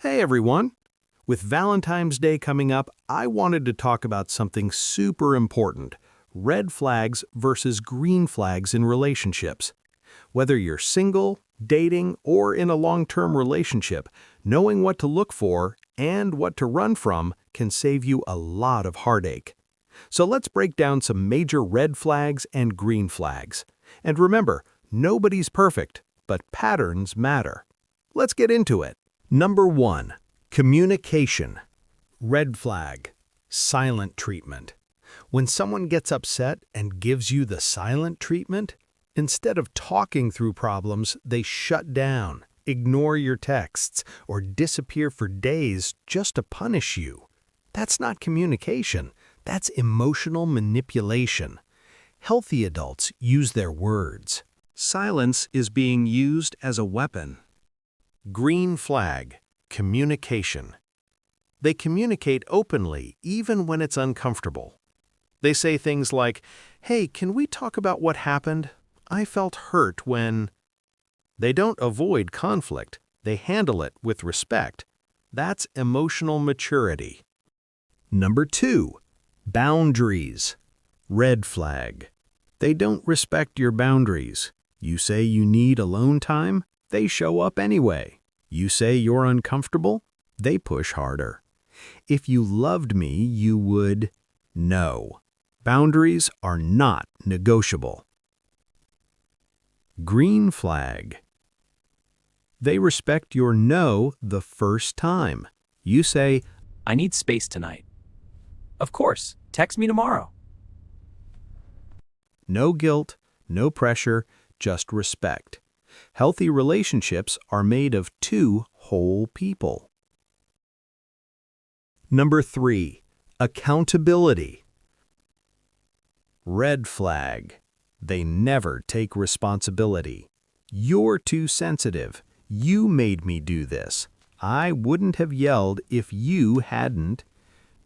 Hey everyone! With Valentine's Day coming up, I wanted to talk about something super important: red flags versus green flags in relationships. Whether you're single, dating, or in a long-term relationship, knowing what to look for and what to run from can save you a lot of heartache. So let's break down some major red flags and green flags. And remember, nobody's perfect, but patterns matter. Let's get into it. Number 1. Communication. Red flag. Silent treatment. When someone gets upset and gives you the silent treatment, instead of talking through problems, they shut down, ignore your texts, or disappear for days just to punish you. That's not communication. That's emotional manipulation. Healthy adults use their words. Silence is being used as a weapon. Green flag. Communication. They communicate openly even when it's uncomfortable. They say things like, "Hey, can we talk about what happened? I felt hurt when..." They don't avoid conflict. They handle it with respect. That's emotional maturity. Number 2. Boundaries. Red flag. They don't respect your boundaries. You say you need alone time, they show up anyway. You say you're uncomfortable, they push harder. If you loved me, you would... No. Boundaries are not negotiable. Green flag. They respect your no the first time. You say, "I need space tonight." "Of course, text me tomorrow." no guilt, no pressure, just respect. Healthy relationships are made of two whole people. Number 3. Accountability. Red flag. They never take responsibility. You're too sensitive. You made me do this. I wouldn't have yelled if you hadn't.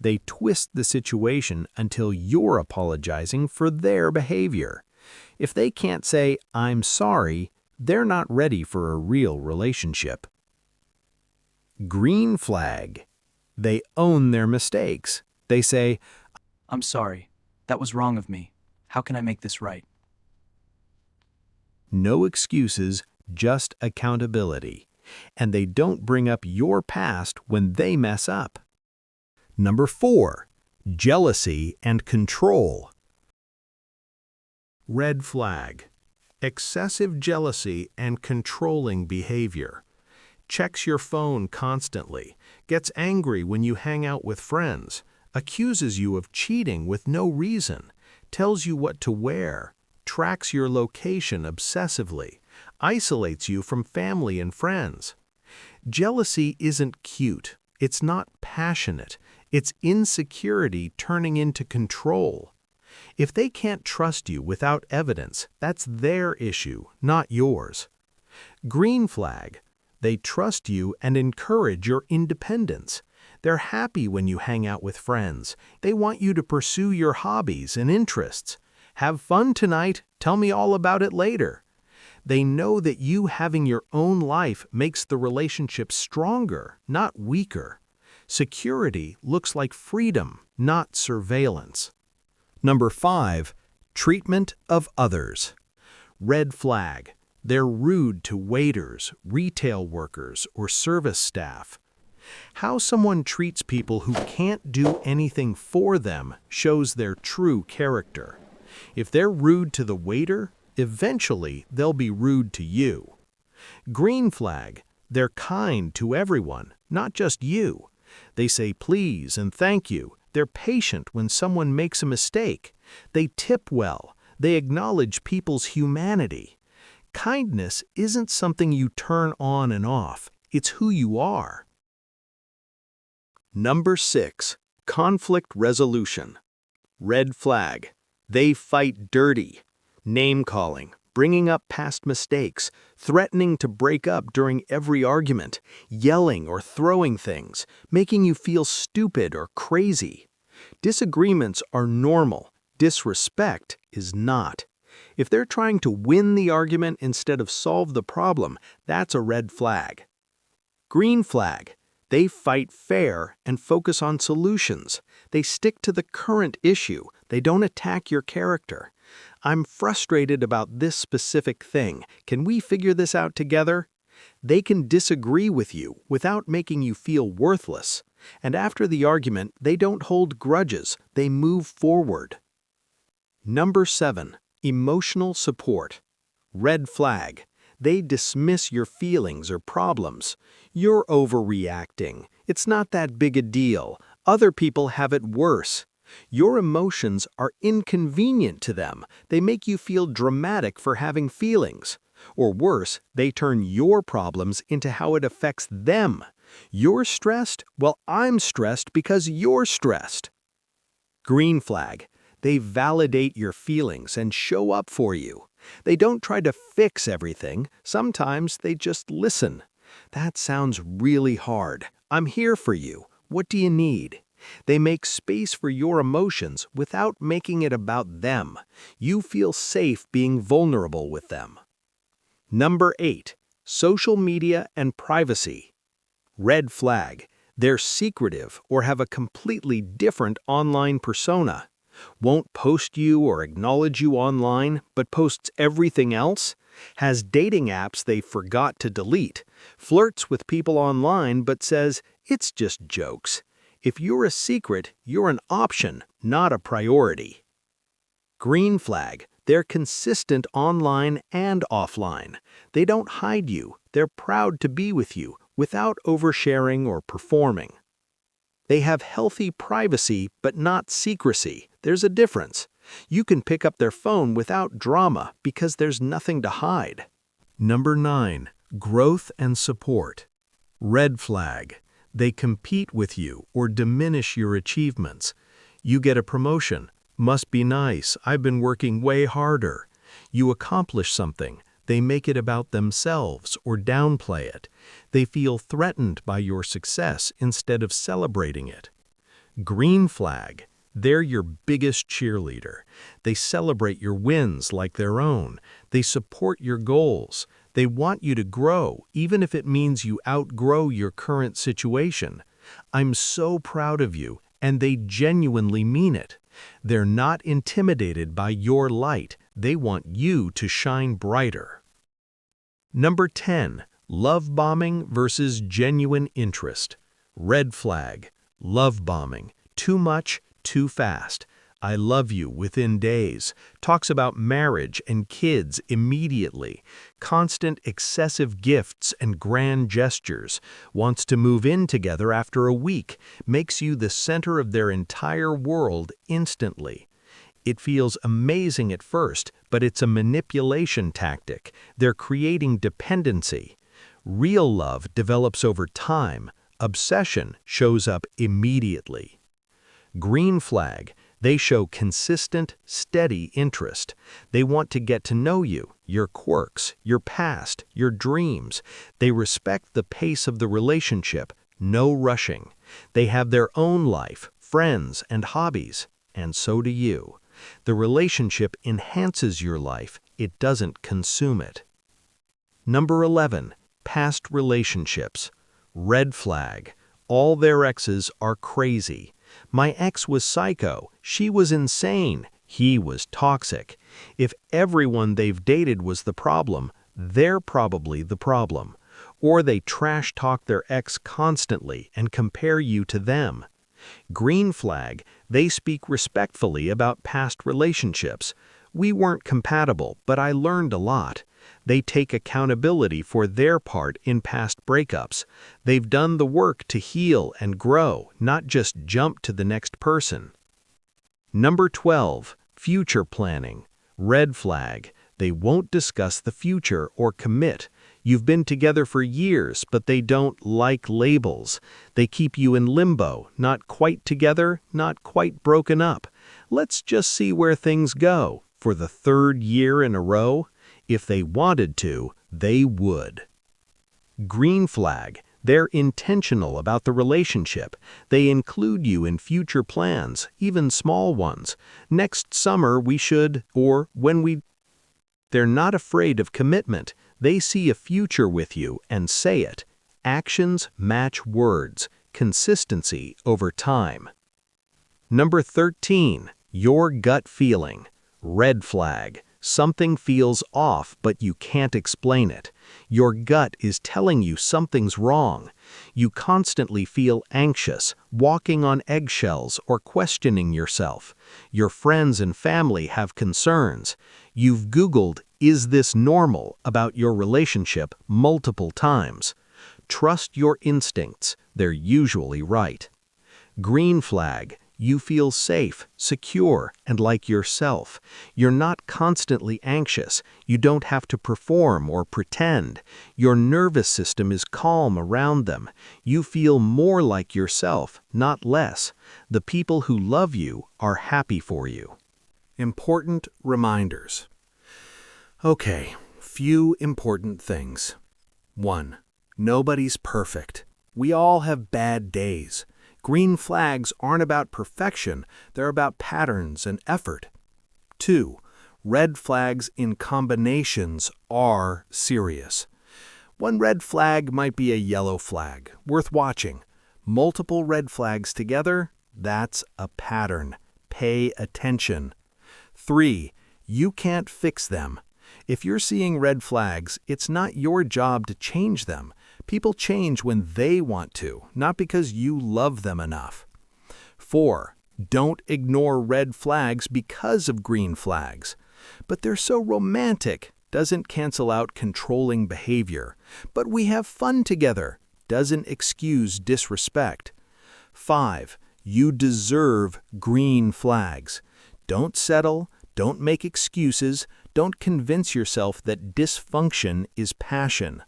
They twist the situation until you're apologizing for their behavior. If they can't say, "I'm sorry," they're not ready for a real relationship. Green flag. They own their mistakes. They say, "I'm sorry. That was wrong of me. How can I make this right?" no excuses, just accountability. And they don't bring up your past when they mess up. Number 4. Jealousy and control. Red flag. Excessive jealousy and controlling behavior. Checks your phone constantly, gets angry when you hang out with friends, accuses you of cheating with no reason, tells you what to wear, tracks your location obsessively, isolates you from family and friends. Jealousy isn't cute. It's not passionate. It's insecurity turning into control. If they can't trust you without evidence, that's their issue, not yours. Green flag. They trust you and encourage your independence. They're happy when you hang out with friends. They want you to pursue your hobbies and interests. "Have fun tonight. Tell me all about it later." They know that you having your own life makes the relationship stronger, not weaker. Security looks like freedom, not surveillance. Number 5. Treatment of others. Red flag. They're rude to waiters, retail workers, or service staff. How someone treats people who can't do anything for them shows their true character. If they're rude to the waiter, eventually they'll be rude to you. Green flag. They're kind to everyone, not just you. They say please and thank you. They're patient when someone makes a mistake. They tip well. They acknowledge people's humanity. Kindness isn't something you turn on and off. It's who you are. Number 6. Conflict resolution. Red flag. They fight dirty. Name-calling, bringing up past mistakes, threatening to break up during every argument, yelling or throwing things, making you feel stupid or crazy. Disagreements are normal. Disrespect is not. If they're trying to win the argument instead of solve the problem, that's a red flag. Green flag. They fight fair and focus on solutions. They stick to the current issue. They don't attack your character. I'm frustrated about this specific thing. Can we figure this out together? They can disagree with you without making you feel worthless. And after the argument, they don't hold grudges. They move forward. Number 7. Emotional support. Red flag. They dismiss your feelings or problems. You're overreacting. It's not that big a deal. Other people have it worse. Your emotions are inconvenient to them. They make you feel dramatic for having feelings. Or worse, they turn your problems into how it affects them. You're stressed? Well, I'm stressed because you're stressed. Green flag. They validate your feelings and show up for you. They don't try to fix everything. Sometimes they just listen. That sounds really hard. I'm here for you. What do you need? They make space for your emotions without making it about them. You feel safe being vulnerable with them. Number 8. Social media and privacy. Red flag. They're secretive or have a completely different online persona. Won't post you or acknowledge you online, but posts everything else? Has dating apps they forgot to delete. Flirts with people online but says, it's just jokes. If you're a secret, you're an option, not a priority. Green flag. They're consistent online and offline. They don't hide you. They're proud to be with you without oversharing or performing. They have healthy privacy but not secrecy. There's a difference. You can pick up their phone without drama because there's nothing to hide. Number 9. Growth and support. Red flag. They compete with you or diminish your achievements. You get a promotion. Must be nice. I've been working way harder. You accomplish something. They make it about themselves or downplay it. They feel threatened by your success instead of celebrating it. Green flag. They're your biggest cheerleader. They celebrate your wins like their own. They support your goals. They want you to grow, even if it means you outgrow your current situation. I'm so proud of you, and they genuinely mean it. They're not intimidated by your light. They want you to shine brighter. Number 10. Love bombing versus genuine interest. Red flag. Love bombing. Too much, too fast. I love you within days. Talks about marriage and kids immediately. Constant excessive gifts and grand gestures. Wants to move in together after a week. Makes you the center of their entire world instantly. It feels amazing at first, but it's a manipulation tactic. They're creating dependency. Real love develops over time. Obsession shows up immediately. Green flag. They show consistent, steady interest. They want to get to know you, your quirks, your past, your dreams. They respect the pace of the relationship, no rushing. They have their own life, friends, and hobbies, and so do you. The relationship enhances your life, it doesn't consume it. Number 11. Past relationships. Red flag. All their exes are crazy. My ex was psycho, she was insane, he was toxic. If everyone they've dated was the problem, they're probably the problem. Or they trash talk their ex constantly and compare you to them. Green flag. They speak respectfully about past relationships. We weren't compatible, but I learned a lot. They take accountability for their part in past breakups. They've done the work to heal and grow, not just jump to the next person. Number 12. Future planning. Red flag. They won't discuss the future or commit. You've been together for years, but they don't like labels. They keep you in limbo, not quite together, not quite broken up. Let's just see where things go. For the 3rd year in a row? If they wanted to, they would. Green flag. They're intentional about the relationship. They include you in future plans, even small ones. Next summer we should, or when we... They're not afraid of commitment. They see a future with you and say it. Actions match words. Consistency over time. Number 13. Your gut feeling. Red flag. Something feels off, but you can't explain it. Your gut is telling you something's wrong. You constantly feel anxious, walking on eggshells, or questioning yourself. Your friends and family have concerns. You've Googled, "Is this normal?" about your relationship multiple times. Trust your instincts. They're usually right. Green flag. You feel safe, secure, and like yourself. You're not constantly anxious. You don't have to perform or pretend. Your nervous system is calm around them. You feel more like yourself, not less. The people who love you are happy for you. Important reminders. Okay, few important things. 1. Nobody's perfect. We all have bad days. Green flags aren't about perfection, they're about patterns and effort. 2. Red flags in combinations are serious. One red flag might be a yellow flag, worth watching. Multiple red flags together, that's a pattern. Pay attention. 3. You can't fix them. If you're seeing red flags, it's not your job to change them. People change when they want to, not because you love them enough. 4. Don't ignore red flags because of green flags. But they're so romantic, doesn't cancel out controlling behavior. But we have fun together, doesn't excuse disrespect. 5. You deserve green flags. Don't settle, don't make excuses, don't convince yourself that dysfunction is passion.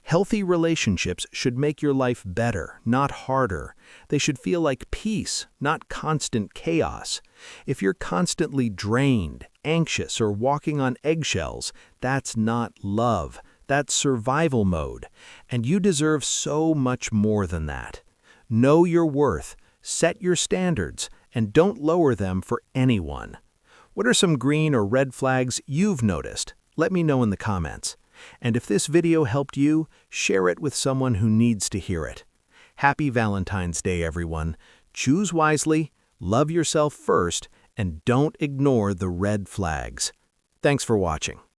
Healthy relationships should make your life better, not harder. They should feel like peace, not constant chaos. If you're constantly drained, anxious, or walking on eggshells, that's not love. That's survival mode. And you deserve so much more than that. Know your worth, set your standards, and don't lower them for anyone. What are some green or red flags you've noticed? Let me know in the comments. And if this video helped you, share it with someone who needs to hear it. Happy Valentine's Day, everyone. Choose wisely, love yourself first, and don't ignore the red flags. Thanks for watching.